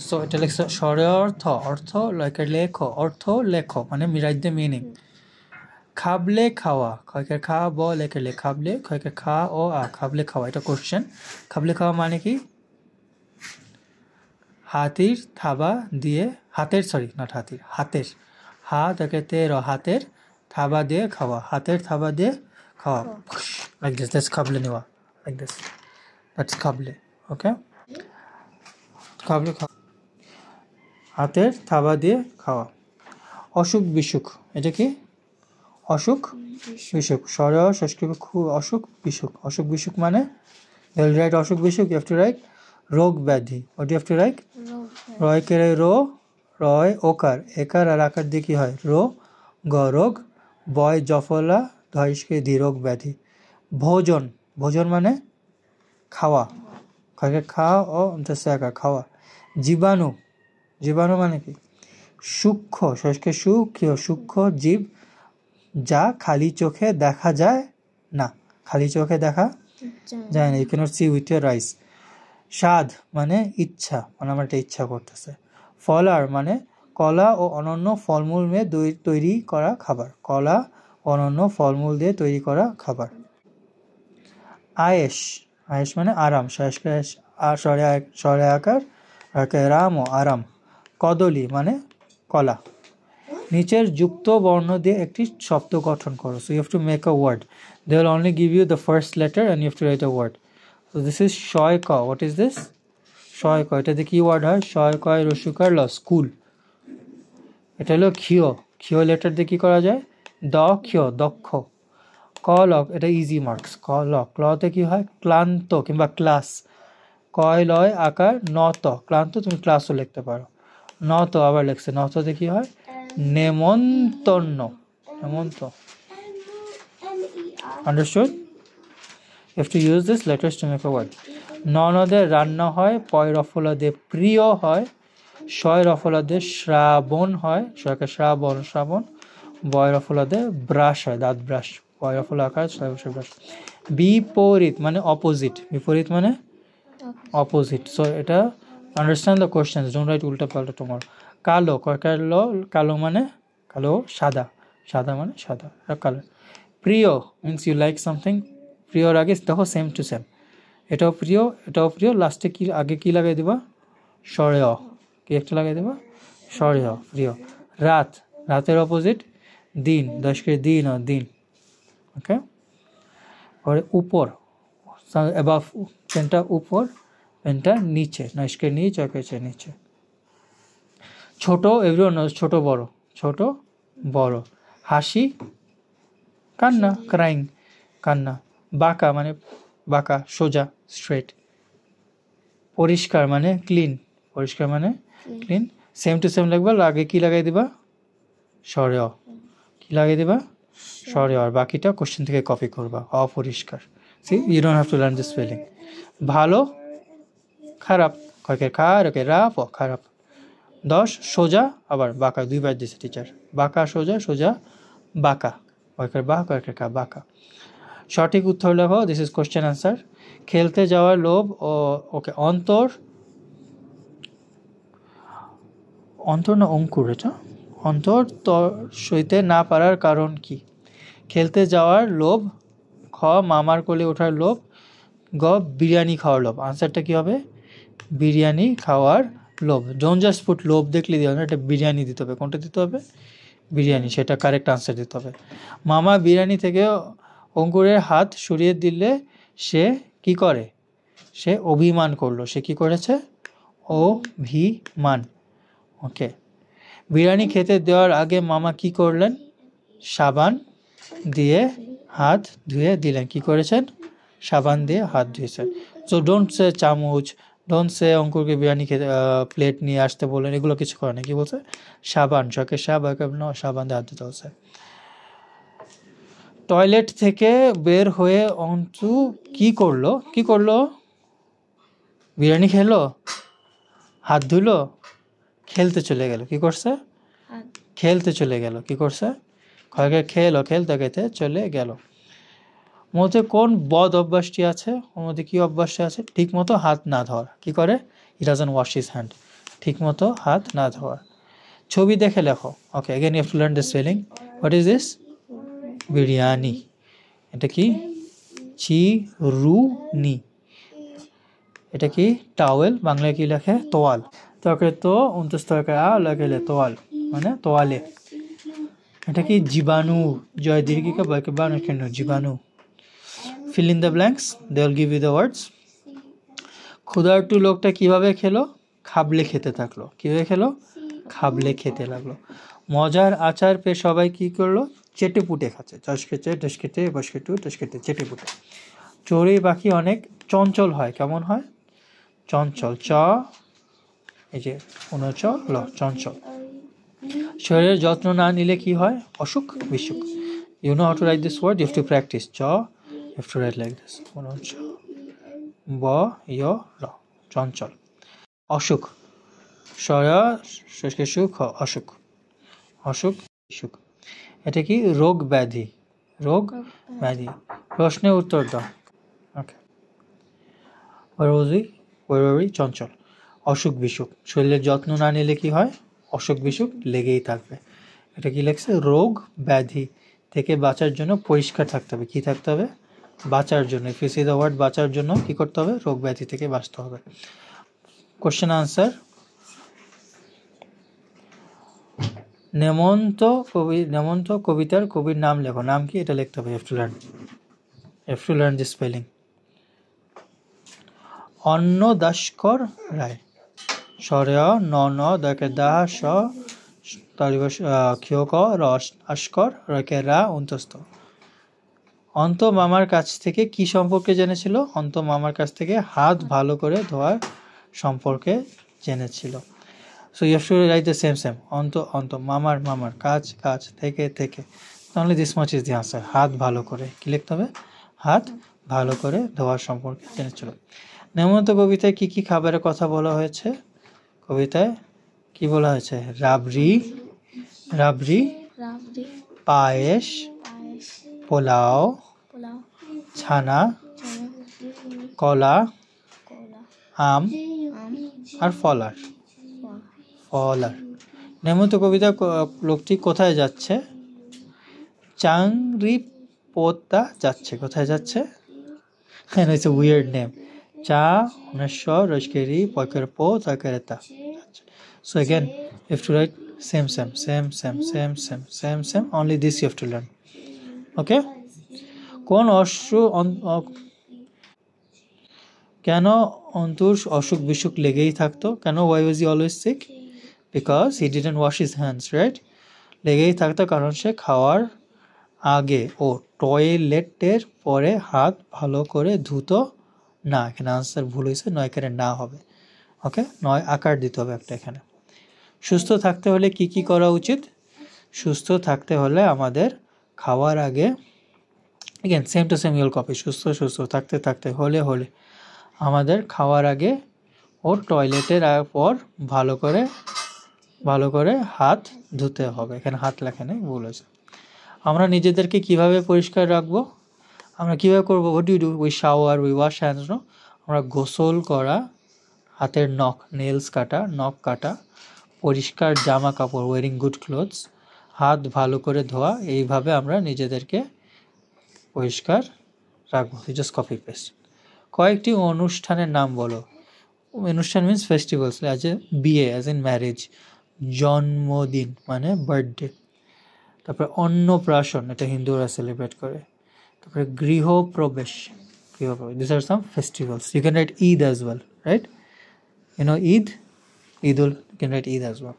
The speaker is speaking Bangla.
সো এটা লিখছে স্বরে অর্থ, অর্থ লাইক লেখো, অর্থ লেখো মানে রাইট দ্য মিনিং। খাবলে খাওয়া, খয়কে খা ব লেখে লে খাবলে, খয়কে খা ও আ খাবলে খাওয়া, এটা কোশ্চেন। খাবলে খাওয়া মানে কি? হাতির থাবা দিয়ে, হাতের সরি নট হাতির, হাতের, হাত একে তের হাতের থাবা দিয়ে খাওয়া, হাতের থাবা দিয়ে খাওয়া, লাইক দিস, দ্যাটস খাবলে নেওয়া, লাইক দিস, দ্যাটস খাবলে। ওকে, খাবলে খাওয়া, হাতের থাবা দিয়ে খাওয়া। অসুখ বিসুখ, এটা কি? অসুখ বিসুখ, স্বরে সংস্কৃত অসুখ বিসুখ, অসুখ বিসুখ মানে you'll write অসুখ বিসুখ, you have to write রোগ ব্যাধি। what do you have to write? Roy কে রো, রয় ওকার, একার আর আকার দিয়ে কি হয়? রো গ রোগ, বয় জফলা ধৈর্যকে দি রোগ ব্যাধি। ভোজন, ভোজন মানে খাওয়া, খাকে খা ও একা খাওয়া। জীবাণু, জীবাণু মানে কি? সূক্ষ্ম সংস্কৃত সূক্ষ্ম, সূক্ষ্ম জীব যা খালি চোখে দেখা যায় না, খালি চোখে দেখা যায় না, you cannot see with your eyes. স্বাদ মানে ইচ্ছা, মানে আমার একটা ইচ্ছা করতেছে। ফলার মানে কলা ও অনন্য ফলমূল দিয়ে তৈরি করা খাবার, কলা ও অনন্য ফলমূল দিয়ে তৈরি করা খাবার। আয়েশ, আয়েশ মানে আরাম, স্বরে আকার রাম ও আরাম। কদলি মানে কলা। নিচের যুক্ত বর্ণ দিয়ে একটি শব্দ গঠন করো, so you have to make a word, they will only give you the first letter and you have to write a word. So this is shoy ka, what is this? shoy ka, এটা দিয়ে কি ওয়ার্ড হয়? shoy ka রসুকার ল, স্কুল। এটা হলো ক্ষিয়, ক্ষিয় লেটার দিয়ে কি করা যায়? দ ক্ষিয়, দক্ষ। ক ল, এটা ইজি মার্কস, ক ল, ক্লতে কি হয়? ক্লান্ত কিংবা ক্লাস। কয় লয় আকার নত, ক্লান্ত তুমি ক্লাসও লিখতে পারো। নত আবার লিখছে, নততে কি হয়? নেমন্তন্ন, নেমন্ত। Understood? You have to use these letters to make a word. ননদে রান্না হয়, পয় রফলাদে প্রিয় হয়, শয় রফলাদে শ্রাবণ হয়, শয়কে শ্রাবণ, শ্রাবণ, বয় রফলাদে ব্রাশ হয়, দাঁত ব্রাশ, বয় রফলা আকার ব্রাশ। বিপরীত মানে অপোজিট, বিপরীত মানে অপোজিট। সো এটা understand the questions, don't write উল্টা পাল্টা tomorrow. কালো, কালো, কালো মানে কালো, সাদা, সাদা মানে সাদা, কালো। প্রিয় মিন্স ইউ লাইক সামথিং, প্রিয়র আগে দেখো সেম টু সেম, এটাও প্রিয়, এটাও প্রিয়, লাস্টে কি আগে কি লাগাই দেবা? স্বরে অ, কি একটা লাগাই দেবা? স্বরে অ, প্রিয়। রাত, রাতের অপোজিট দিন, দশকে দিন ও দিন। ওকে, পরে উপর, অ্যাবাভ, পেনটা উপর, পেনটা নিচে, নস্কের নিচ, অকেছে নিচে। ছোট, এভরিওয়ান নোজ ছোট বড়, ছোট বড়। হাসি, কান্না, ক্রাইং, কান্না। বাঁকা মানে বাঁকা, সোজা, স্ট্রেট। পরিষ্কার মানে ক্লিন, পরিষ্কার মানে ক্লিন। সেম টু সেম লাগবে, আগে কি লাগাই দিবা? স্বরে অ, কি লাগাই দিবা? স্বরে অ, আর বাকিটা কোশ্চেন থেকে কপি করবা। অপরিষ্কার, see you don't have to learn this spelling. ভালো, খারাপ, কয়েকে খার ওকে রাপ ও খারাপ। 10 সোজা, আবার বাঁকা, দুইবার দিয়েছে টিচার, বাঁকা সোজা, সোজা বাঁকা, কয়েকের বা কয়েকের কা, বাঁকা। সঠিক উত্তর লেখো, দিস ইজ কোশ্চেন আনসার। খেলতে যাওয়ার লোভ ও ওকে অন্তর, অন্তর না অঙ্কুর, এটা অন্তর সইতে না পারার কারণ কি? খেলতে যাওয়ার লোভ, খ মামার কোলে ওঠার লোভ, গ বিরিয়ানি খাওয়ার লোভ। আনসারটা কি হবে? বিরিয়ানি খাওয়ার লোভ। ডোন্ট জাস্ট পুট লোভ দেখলে দিও না, এটা বিরিয়ানি দিতে হবে। কোনটা দিতে হবে? বিরিয়ানি, সেটা কারেক্ট আনসার দিতে হবে। মামা বিরিয়ানি থেকে অঙ্কুরের হাত সরিয়ে দিলে সে কি করে? সে অভিমান করলো। সে কি করেছে? অভিমান। ওকে, বিরিয়ানি খেতে দেওয়ার আগে মামা কি করলেন? সাবান দিয়ে হাত ধুয়ে দিলেন। কি করেছেন? সাবান দিয়ে হাত ধুয়েছেন। সো ডোন্ট সে চামচ, ডোন্ট সে অঙ্কুরকে বিরিয়ানি খেতে প্লেট নিয়ে আসতে বললেন, এগুলো কিছু করে না। কি বলছে? সাবান, শখের সাবান দিয়ে হাত ধুতে বলছে। টয়লেট থেকে বের হয়ে অন্তু কি করলো? কি করলো? বিরিয়ানি খেলো, হাত ধুলো, খেলতে চলে গেল। কি করছে? খেলতে চলে গেল। কি করছে? খয়কে খেলো, খেলতে খেতে চলে গেল। মধ্যে কোন বদ অভ্যাসটি আছে? ওর মধ্যে কি অভ্যাসটি আছে? ঠিক মতো হাত না ধোয়া। কি করে? He doesn't wash his hand. ঠিকমতো হাত না ধোয়া। ছবি দেখে লেখো। ওকে, again you have to learn the spelling. What is this? Biryani. এটা কি? চিরুনি। এটা কি? টাওয়েল। বাংলায় কি লেখে? তোয়াল। তকে তো অন্তস্তকে আ লেখে তোয়াল, মানে তোয়ালে। এটা কি? জীবাণু। জয় দীর্ঘিকা বাক্যে বানু কেন? জীবাণু। Fill in the blanks. They will give you the words. ক্ষুধার্তু লোকটা কিভাবে খেলো? খাবলে খেতে থাকলো। কিভাবে খেলো? খাবলে খেতে লাগলো। মজার আচার পেয়ে সবাই কি করলো? চেটে পুটে খাচ্ছে। চষ খেতে, টস খেতে, বস খেটু, টস খেতে, চেটে পুটে। চড়ুই পাখি অনেক চঞ্চল হয়। কেমন হয়? চঞ্চল। চ, এই যে চ ল, চঞ্চল। শরীরের যত্ন না নিলে কি হয়? অসুখ বিসুখ। You know how to write this word? You have to practice. চ, you have to write like this. চ, ব, য়, র, চঞ্চল। অসুখ। সুখ, অসুখ। অসুখ বিসুখ। এটা কি? রোগ ব্যাধি। রোগ ব্যাধি। প্রশ্নের উত্তর দাও। ওকে, চঞ্চল। অসুখ বিসুখ। শরীরের যত্ন না নিলে কি হয়? অসুখ বিসুখ লেগেই থাকবে। এটা কি লেখছে? রোগ ব্যাধি থেকে বাঁচার জন্য পরিষ্কার থাকতে হবে। কি থাকতে হবে? বাঁচার জন্য। If you see the word বাঁচার জন্য কি করতে হবে? রোগ ব্যাধি থেকে বাঁচতে হবে। Question answer. নেমন্ত কবিতার কবির নাম লেখো। নাম কি? এটা লিখতে হবে। You have to learn this spelling. অন্নদাশকর রায়। সরেয় ন ন দকে দা স ক্ষিয়ক রস আস্কর রকে রা অন্তস্থ। অন্ত মামার কাছ থেকে কি সম্পর্কে জেনেছিল? অন্ত মামার কাছ থেকে হাত ভালো করে ধোয়ার সম্পর্কে জেনেছিল। So you have to write the same. অন্ত মামার কাজ থেকে। Only this much is the answer. হাত ভালো করে। কি লিখতে হবে? হাত ভালো করে ধোয়ার সম্পর্কে জেনেছিল। নেমন্ত কবিতায় কি কি খাবারের কথা বলা হয়েছে? কবিতায় কি বলা হয়েছে? রাবড়ি, পায়েস, পোলাও, ছানা, কলা, আম আর ফলার। নেমন্ত কবিতা লোকটি কোথায় যাচ্ছে? চাংরি পোতা যাচ্ছে। কোথায় যাচ্ছে? It's a weird name. চা, অনেশ্বর, রসকেরি, পয়কের পো, তয়কেরেতা। So again, you have to write same. Only this you have to learn. Okay? কেন অন্তুর অসুখ বিসুখ লেগেই থাকতো? কেন? Why was he always sick? Because he didn't wash his hands, right? লেগেই থাকতো কারণ সে খাওয়ার আগে ও টয়লেটের পরে হাত ভালো করে ধুতো না। এখানে আনসার ভুল হয়েছে, নয় এখানে না হবে। ওকে, নয় আকার দিতে হবে একটা এখানে। সুস্থ থাকতে হলে কি কি করা উচিত? সুস্থ থাকতে হলে আমাদের খাওয়ার আগে, again same to same you'll copy. সুস্থ থাকতে হলে আমাদের খাওয়ার আগে ও টয়লেটের পর ভালো করে হাত ধুতে হবে। এখানে হাত লেখা নেই, ভুল হয়েছে। আমরা নিজেদেরকে কিভাবে পরিষ্কার রাখবো? আমরা কিভাবে করবো? What do you do? We shower, we wash hands, no? আমরা গোসল করা, হাতের নেলস কাটা, নখ কাটা, পরিষ্কার জামা কাপড়, ওয়ারিং গুড ক্লোথস, হাত ভালো করে ধোয়া, এইভাবে আমরা নিজেদেরকে পরিষ্কার রাখবো। Just copy paste. কয়েকটি অনুষ্ঠানের নাম বলো। অনুষ্ঠান মিনস ফেস্টিভ্যালস, অ্যাজ এ বিয়ে, অ্যাজ ইন ম্যারেজ, জন্মদিন মানে বার্থডে, তারপরে অন্নপ্রাশন, এটা হিন্দুরা সেলিব্রেট করে, তারপরে গৃহপ্রবেশ। These are some festivals. You can write Eid as well, right? You know Eid? You can write Eid as well.